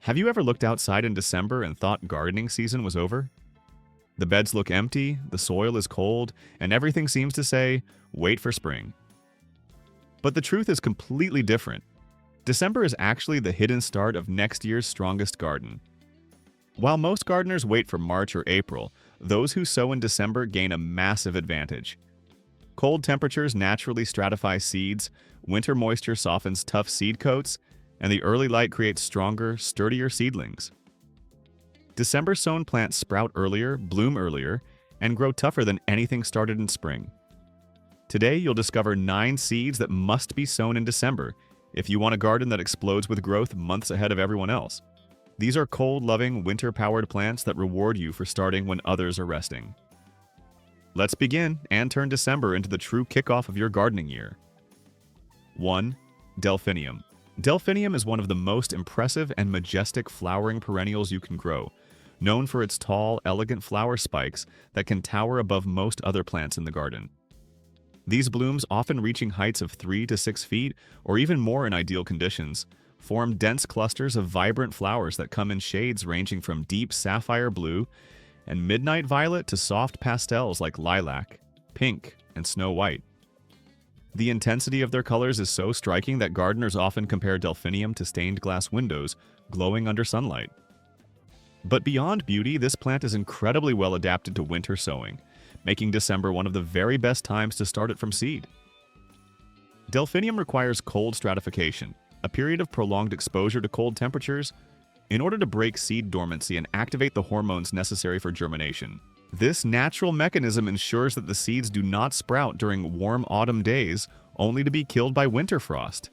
Have you ever looked outside in December and thought gardening season was over? The beds look empty, the soil is cold, and everything seems to say, wait for spring. But the truth is completely different. December is actually the hidden start of next year's strongest garden. While most gardeners wait for March or April, those who sow in December gain a massive advantage. Cold temperatures naturally stratify seeds, winter moisture softens tough seed coats, and the early light creates stronger, sturdier seedlings. December sown plants sprout earlier, bloom earlier, and grow tougher than anything started in spring. Today, you'll discover 9 seeds that must be sown in December if you want a garden that explodes with growth months ahead of everyone else. These are cold-loving, winter-powered plants that reward you for starting when others are resting. Let's begin and turn December into the true kickoff of your gardening year. 1. Delphinium. Delphinium is one of the most impressive and majestic flowering perennials you can grow, known for its tall, elegant flower spikes that can tower above most other plants in the garden. These blooms, often reaching heights of 3 to 6 feet, or even more in ideal conditions, form dense clusters of vibrant flowers that come in shades ranging from deep sapphire blue and midnight violet to soft pastels like lilac, pink, and snow white. The intensity of their colors is so striking that gardeners often compare delphinium to stained glass windows glowing under sunlight. But beyond beauty, this plant is incredibly well adapted to winter sowing, making December one of the very best times to start it from seed. Delphinium requires cold stratification, a period of prolonged exposure to cold temperatures, in order to break seed dormancy and activate the hormones necessary for germination. This natural mechanism ensures that the seeds do not sprout during warm autumn days, only to be killed by winter frost.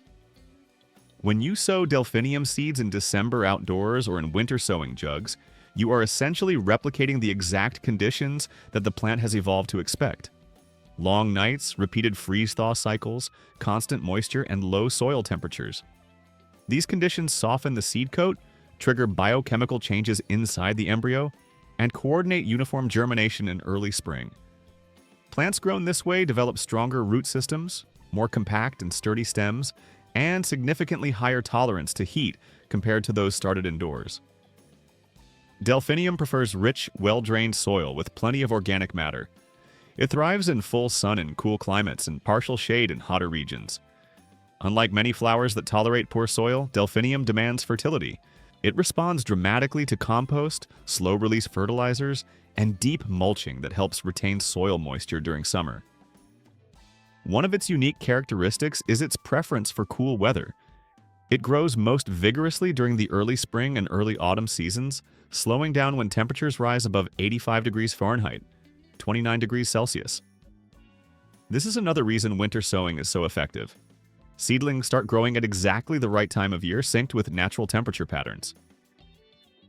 When you sow delphinium seeds in December outdoors or in winter sowing jugs, you are essentially replicating the exact conditions that the plant has evolved to expect. Long nights, repeated freeze-thaw cycles, constant moisture, and low soil temperatures. These conditions soften the seed coat, trigger biochemical changes inside the embryo, and coordinate uniform germination in early spring. Plants grown this way develop stronger root systems, more compact and sturdy stems, and significantly higher tolerance to heat compared to those started indoors. Delphinium prefers rich, well-drained soil with plenty of organic matter. It thrives in full sun in cool climates and partial shade in hotter regions. Unlike many flowers that tolerate poor soil, delphinium demands fertility. It responds dramatically to compost, slow-release fertilizers, and deep mulching that helps retain soil moisture during summer. One of its unique characteristics is its preference for cool weather. It grows most vigorously during the early spring and early autumn seasons, slowing down when temperatures rise above 85 degrees Fahrenheit, 29 degrees Celsius. This is another reason winter sowing is so effective. Seedlings start growing at exactly the right time of year, synced with natural temperature patterns.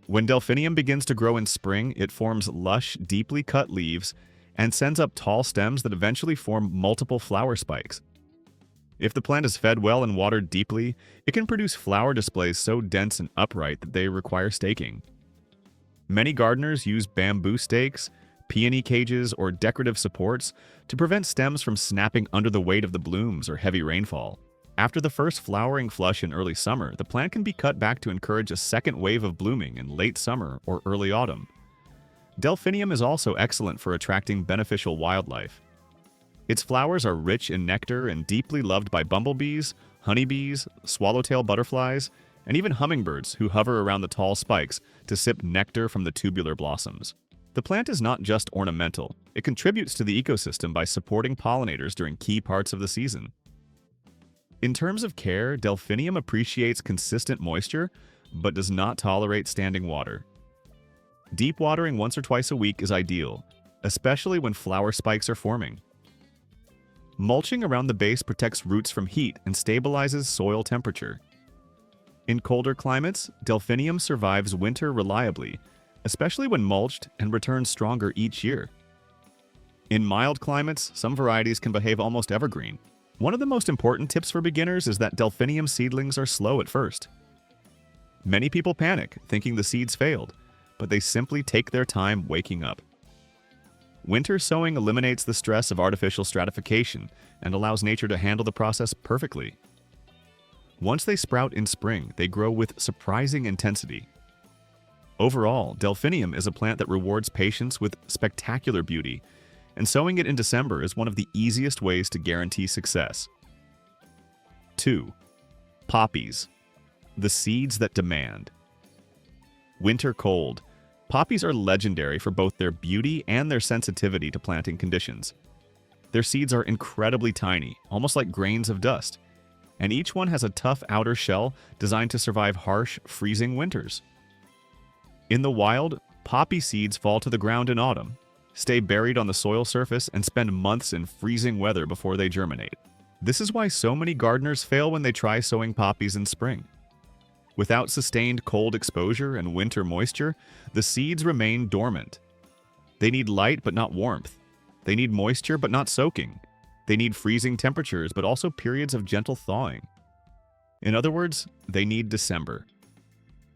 When delphinium begins to grow in spring, it forms lush, deeply cut leaves and sends up tall stems that eventually form multiple flower spikes. If the plant is fed well and watered deeply, it can produce flower displays so dense and upright that they require staking. Many gardeners use bamboo stakes, peony cages, or decorative supports to prevent stems from snapping under the weight of the blooms or heavy rainfall. After the first flowering flush in early summer, the plant can be cut back to encourage a second wave of blooming in late summer or early autumn. Delphinium is also excellent for attracting beneficial wildlife. Its flowers are rich in nectar and deeply loved by bumblebees, honeybees, swallowtail butterflies, and even hummingbirds who hover around the tall spikes to sip nectar from the tubular blossoms. The plant is not just ornamental, it contributes to the ecosystem by supporting pollinators during key parts of the season. In terms of care, delphinium appreciates consistent moisture, but does not tolerate standing water. Deep watering once or twice a week is ideal, especially when flower spikes are forming. Mulching around the base protects roots from heat and stabilizes soil temperature. In colder climates, delphinium survives winter reliably, especially when mulched, and returns stronger each year. In mild climates, some varieties can behave almost evergreen. One of the most important tips for beginners is that delphinium seedlings are slow at first. Many people panic, thinking the seeds failed, but they simply take their time waking up. Winter sowing eliminates the stress of artificial stratification and allows nature to handle the process perfectly. Once they sprout in spring, they grow with surprising intensity, Overall, delphinium is a plant that rewards patience with spectacular beauty, and sowing it in December is one of the easiest ways to guarantee success. 2. Poppies. The seeds that demand. Winter cold. Poppies are legendary for both their beauty and their sensitivity to planting conditions. Their seeds are incredibly tiny, almost like grains of dust, and each one has a tough outer shell designed to survive harsh, freezing winters. In the wild, poppy seeds fall to the ground in autumn, stay buried on the soil surface, and spend months in freezing weather before they germinate. This is why so many gardeners fail when they try sowing poppies in spring. Without sustained cold exposure and winter moisture, the seeds remain dormant. They need light but not warmth. They need moisture but not soaking. They need freezing temperatures but also periods of gentle thawing. In other words, they need December.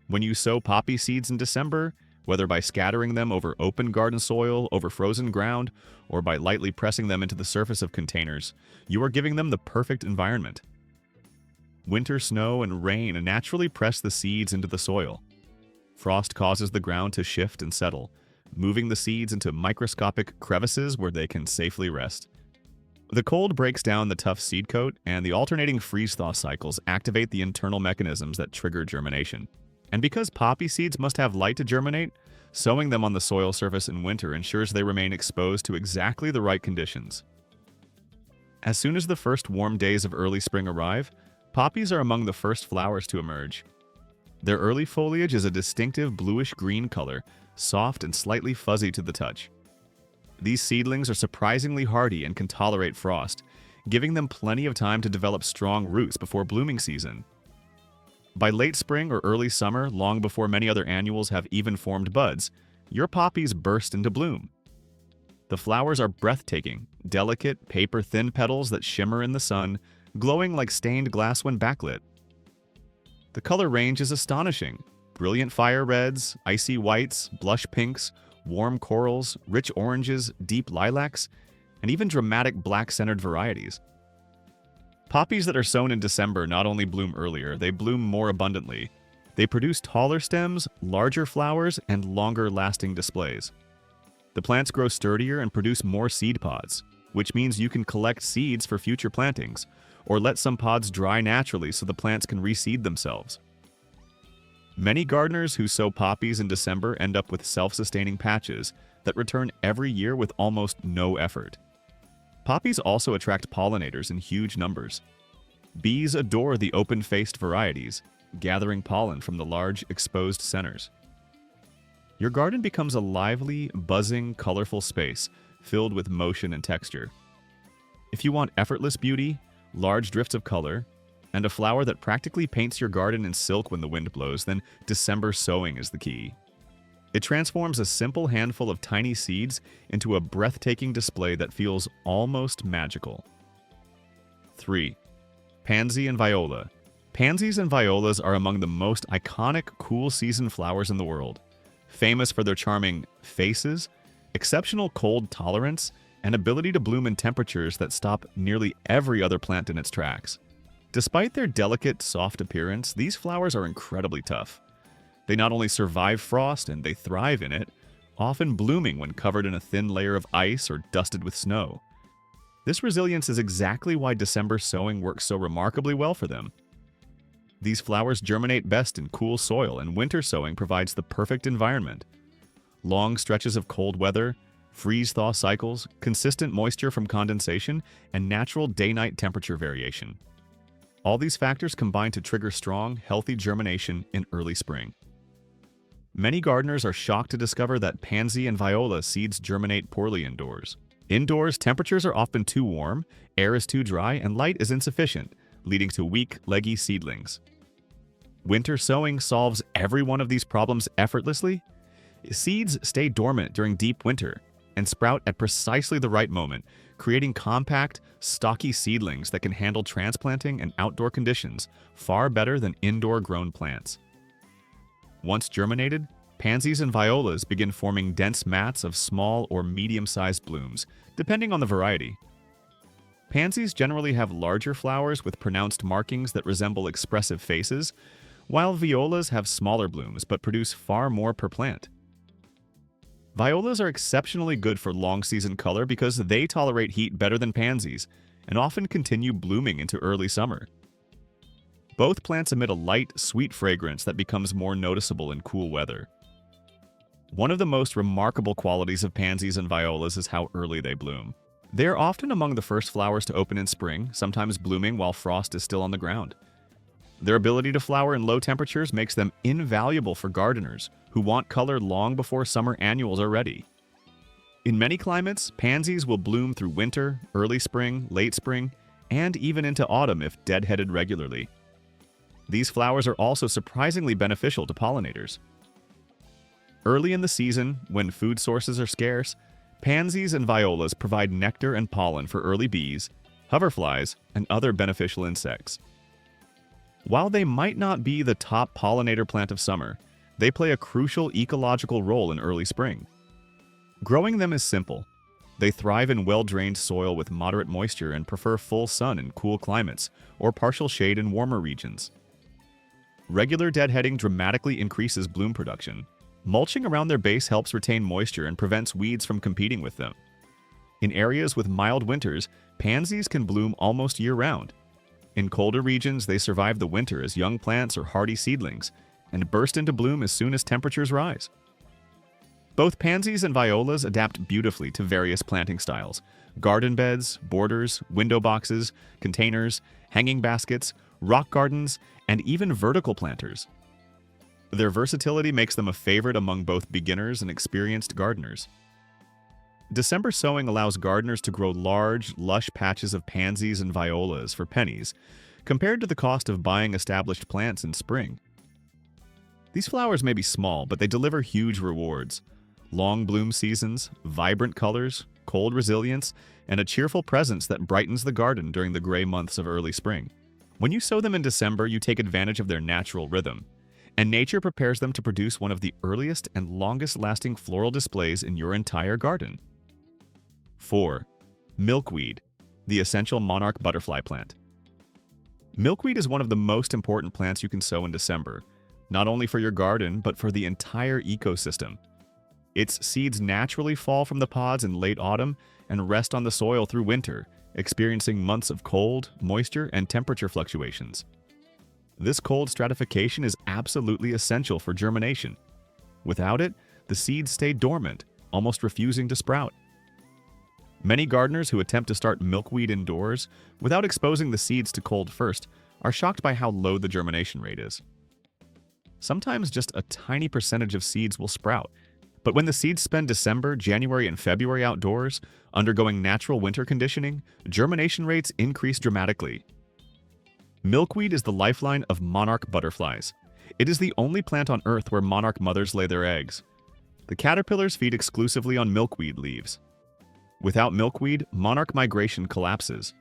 When you sow poppy seeds in December, whether by scattering them over open garden soil, over frozen ground, or by lightly pressing them into the surface of containers, you are giving them the perfect environment. Winter snow and rain naturally press the seeds into the soil. Frost causes the ground to shift and settle, moving the seeds into microscopic crevices where they can safely rest. The cold breaks down the tough seed coat, and the alternating freeze-thaw cycles activate the internal mechanisms that trigger germination. And because poppy seeds must have light to germinate, sowing them on the soil surface in winter ensures they remain exposed to exactly the right conditions. As soon as the first warm days of early spring arrive, poppies are among the first flowers to emerge. Their early foliage is a distinctive bluish-green color, soft and slightly fuzzy to the touch. These seedlings are surprisingly hardy and can tolerate frost, giving them plenty of time to develop strong roots before blooming season. By late spring or early summer, long before many other annuals have even formed buds, your poppies burst into bloom. The flowers are breathtaking, delicate, paper-thin petals that shimmer in the sun, glowing like stained glass when backlit. The color range is astonishing. Brilliant fire reds, icy whites, blush pinks, warm corals, rich oranges, deep lilacs, and even dramatic black-centered varieties. Poppies that are sown in December not only bloom earlier, they bloom more abundantly. They produce taller stems, larger flowers, and longer-lasting displays. The plants grow sturdier and produce more seed pods, which means you can collect seeds for future plantings, or let some pods dry naturally so the plants can reseed themselves. Many gardeners who sow poppies in December end up with self-sustaining patches that return every year with almost no effort. Poppies also attract pollinators in huge numbers. Bees adore the open-faced varieties, gathering pollen from the large, exposed centers. Your garden becomes a lively, buzzing, colorful space filled with motion and texture. If you want effortless beauty, large drifts of color, and a flower that practically paints your garden in silk when the wind blows, then December sowing is the key. It transforms a simple handful of tiny seeds into a breathtaking display that feels almost magical. 3. Pansy and viola. Pansies and violas are among the most iconic cool season flowers in the world, famous for their charming faces, exceptional cold tolerance, and ability to bloom in temperatures that stop nearly every other plant in its tracks. Despite their delicate, soft appearance, these flowers are incredibly tough. They not only survive frost, and they thrive in it, often blooming when covered in a thin layer of ice or dusted with snow. This resilience is exactly why December sowing works so remarkably well for them. These flowers germinate best in cool soil, and winter sowing provides the perfect environment. Long stretches of cold weather, freeze-thaw cycles, consistent moisture from condensation, and natural day-night temperature variation. All these factors combine to trigger strong, healthy germination in early spring. Many gardeners are shocked to discover that pansy and viola seeds germinate poorly indoors. Indoors, temperatures are often too warm, air is too dry, and light is insufficient, leading to weak, leggy seedlings. Winter sowing solves every one of these problems effortlessly. Seeds stay dormant during deep winter and sprout at precisely the right moment, creating compact, stocky seedlings that can handle transplanting and outdoor conditions far better than indoor-grown plants. Once germinated, pansies and violas begin forming dense mats of small or medium-sized blooms, depending on the variety. Pansies generally have larger flowers with pronounced markings that resemble expressive faces, while violas have smaller blooms but produce far more per plant. Violas are exceptionally good for long-season color because they tolerate heat better than pansies and often continue blooming into early summer. Both plants emit a light, sweet fragrance that becomes more noticeable in cool weather. One of the most remarkable qualities of pansies and violas is how early they bloom. They are often among the first flowers to open in spring, sometimes blooming while frost is still on the ground. Their ability to flower in low temperatures makes them invaluable for gardeners who want color long before summer annuals are ready. In many climates, pansies will bloom through winter, early spring, late spring, and even into autumn if deadheaded regularly. These flowers are also surprisingly beneficial to pollinators. Early in the season, when food sources are scarce, pansies and violas provide nectar and pollen for early bees, hoverflies, and other beneficial insects. While they might not be the top pollinator plant of summer, they play a crucial ecological role in early spring. Growing them is simple. They thrive in well-drained soil with moderate moisture and prefer full sun in cool climates or partial shade in warmer regions. Regular deadheading dramatically increases bloom production. Mulching around their base helps retain moisture and prevents weeds from competing with them. In areas with mild winters, pansies can bloom almost year-round. In colder regions, they survive the winter as young plants or hardy seedlings and burst into bloom as soon as temperatures rise. Both pansies and violas adapt beautifully to various planting styles: garden beds, borders, window boxes, containers, hanging baskets, rock gardens, and even vertical planters. Their versatility makes them a favorite among both beginners and experienced gardeners. December sowing allows gardeners to grow large, lush patches of pansies and violas for pennies, compared to the cost of buying established plants in spring. These flowers may be small, but they deliver huge rewards: long bloom seasons, vibrant colors, cold resilience, and a cheerful presence that brightens the garden during the gray months of early spring. When you sow them in December, you take advantage of their natural rhythm, and nature prepares them to produce one of the earliest and longest-lasting floral displays in your entire garden. 4. Milkweed, the essential monarch butterfly plant. Milkweed is one of the most important plants you can sow in December, not only for your garden, but for the entire ecosystem. Its seeds naturally fall from the pods in late autumn and rest on the soil through winter, experiencing months of cold, moisture, and temperature fluctuations. This cold stratification is absolutely essential for germination. Without it, the seeds stay dormant, almost refusing to sprout. Many gardeners who attempt to start milkweed indoors without exposing the seeds to cold first are shocked by how low the germination rate is. Sometimes just a tiny percentage of seeds will sprout, but when the seeds spend December, January, and February outdoors, undergoing natural winter conditioning, germination rates increase dramatically. Milkweed is the lifeline of monarch butterflies. It is the only plant on Earth where monarch mothers lay their eggs. The caterpillars feed exclusively on milkweed leaves. Without milkweed, monarch migration collapses.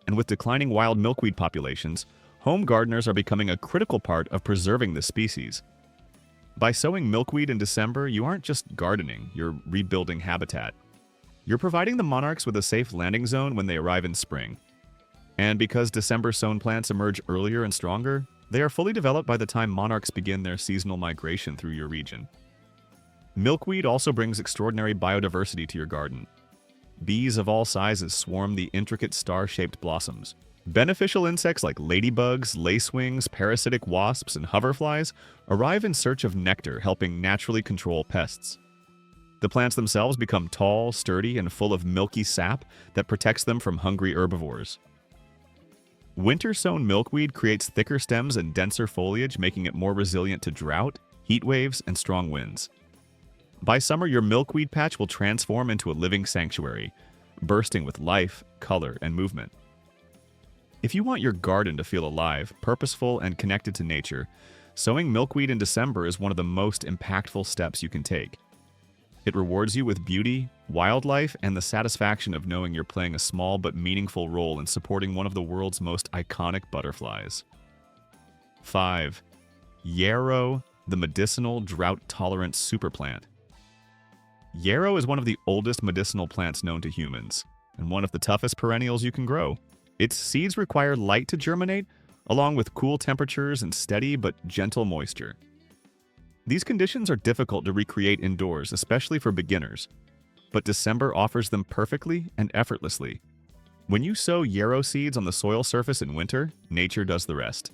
And with declining wild milkweed populations, home gardeners are becoming a critical part of preserving this species. By sowing milkweed in December, you aren't just gardening, you're rebuilding habitat. You're providing the monarchs with a safe landing zone when they arrive in spring. And because December-sown plants emerge earlier and stronger, they are fully developed by the time monarchs begin their seasonal migration through your region. Milkweed also brings extraordinary biodiversity to your garden. Bees of all sizes swarm the intricate star-shaped blossoms. Beneficial insects like ladybugs, lacewings, parasitic wasps, and hoverflies arrive in search of nectar, helping naturally control pests. The plants themselves become tall, sturdy, and full of milky sap that protects them from hungry herbivores. Winter-sown milkweed creates thicker stems and denser foliage, making it more resilient to drought, heat waves, and strong winds. By summer, your milkweed patch will transform into a living sanctuary, bursting with life, color, and movement. If you want your garden to feel alive, purposeful, and connected to nature, sowing milkweed in December is one of the most impactful steps you can take. It rewards you with beauty, wildlife, and the satisfaction of knowing you're playing a small but meaningful role in supporting one of the world's most iconic butterflies. 5. Yarrow, the medicinal, drought-tolerant superplant. Yarrow is one of the oldest medicinal plants known to humans, and one of the toughest perennials you can grow. Its seeds require light to germinate, along with cool temperatures and steady but gentle moisture. These conditions are difficult to recreate indoors, especially for beginners, but December offers them perfectly and effortlessly. When you sow yarrow seeds on the soil surface in winter, nature does the rest.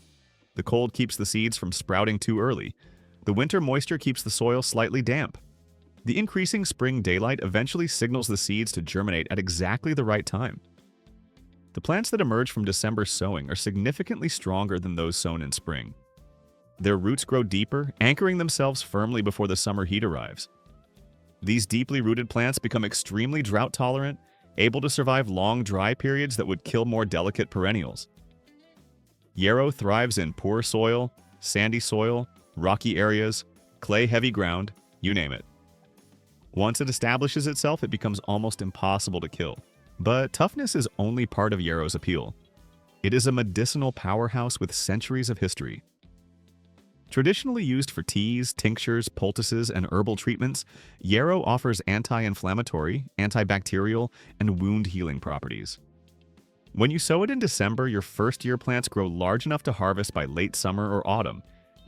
The cold keeps the seeds from sprouting too early. The winter moisture keeps the soil slightly damp. The increasing spring daylight eventually signals the seeds to germinate at exactly the right time. The plants that emerge from December sowing are significantly stronger than those sown in spring. Their roots grow deeper, anchoring themselves firmly before the summer heat arrives. These deeply rooted plants become extremely drought-tolerant, able to survive long dry periods that would kill more delicate perennials. Yarrow thrives in poor soil, sandy soil, rocky areas, clay-heavy ground, you name it. Once it establishes itself, it becomes almost impossible to kill. But toughness is only part of yarrow's appeal. It is a medicinal powerhouse with centuries of history. Traditionally used for teas, tinctures, poultices, and herbal treatments, yarrow offers anti-inflammatory, antibacterial, and wound-healing properties. When you sow it in December, your first-year plants grow large enough to harvest by late summer or autumn,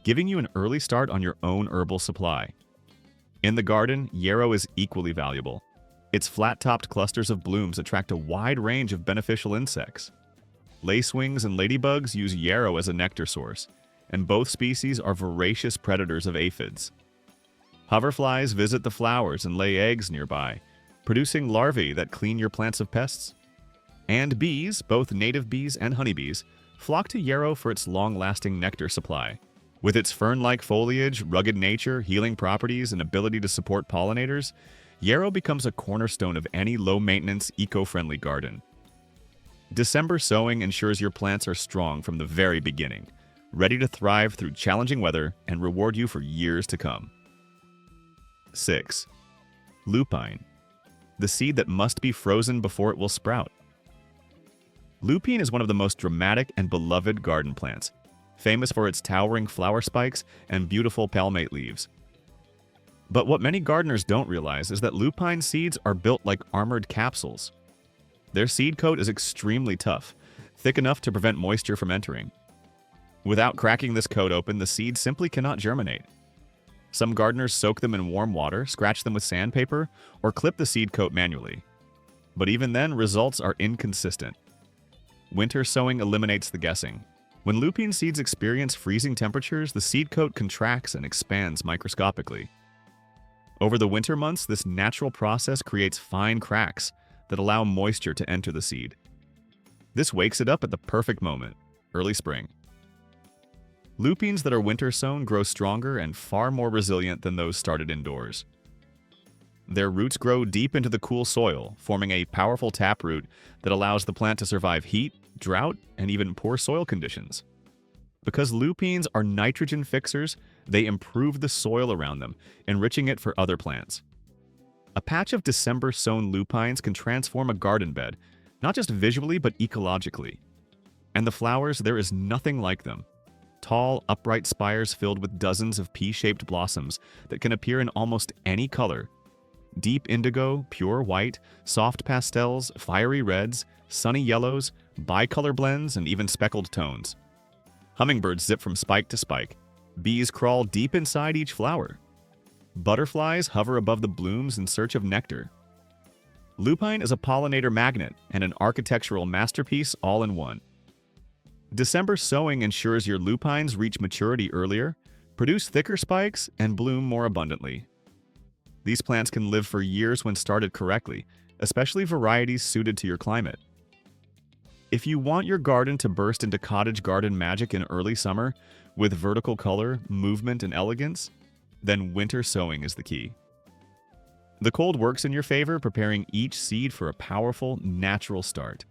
giving you an early start on your own herbal supply. In the garden, yarrow is equally valuable. Its flat-topped clusters of blooms attract a wide range of beneficial insects. Lacewings and ladybugs use yarrow as a nectar source, and both species are voracious predators of aphids. Hoverflies visit the flowers and lay eggs nearby, producing larvae that clean your plants of pests. And bees, both native bees and honeybees, flock to yarrow for its long-lasting nectar supply. With its fern-like foliage, rugged nature, healing properties, and ability to support pollinators, yarrow becomes a cornerstone of any low-maintenance, eco-friendly garden. December sowing ensures your plants are strong from the very beginning, ready to thrive through challenging weather and reward you for years to come. 6. Lupine, the seed that must be frozen before it will sprout. Lupine is one of the most dramatic and beloved garden plants, famous for its towering flower spikes and beautiful palmate leaves. But what many gardeners don't realize is that lupine seeds are built like armored capsules. Their seed coat is extremely tough, thick enough to prevent moisture from entering. Without cracking this coat open, the seeds simply cannot germinate. Some gardeners soak them in warm water, scratch them with sandpaper, or clip the seed coat manually. But even then, results are inconsistent. Winter sowing eliminates the guessing. When lupine seeds experience freezing temperatures, the seed coat contracts and expands microscopically. Over the winter months, this natural process creates fine cracks that allow moisture to enter the seed. This wakes it up at the perfect moment, early spring. Lupines that are winter sown grow stronger and far more resilient than those started indoors. Their roots grow deep into the cool soil, forming a powerful taproot that allows the plant to survive heat, drought, and even poor soil conditions. Because lupines are nitrogen fixers, they improve the soil around them, enriching it for other plants. A patch of December-sown lupines can transform a garden bed, not just visually but ecologically. And the flowers, there is nothing like them. Tall, upright spires filled with dozens of pea-shaped blossoms that can appear in almost any color. Deep indigo, pure white, soft pastels, fiery reds, sunny yellows, bicolor blends, and even speckled tones. Hummingbirds zip from spike to spike. Bees crawl deep inside each flower. Butterflies hover above the blooms in search of nectar. Lupine is a pollinator magnet and an architectural masterpiece all in one. December sowing ensures your lupines reach maturity earlier, produce thicker spikes, and bloom more abundantly. These plants can live for years when started correctly, especially varieties suited to your climate. If you want your garden to burst into cottage garden magic in early summer, with vertical color, movement, and elegance, then winter sowing is the key. The cold works in your favor, preparing each seed for a powerful, natural start.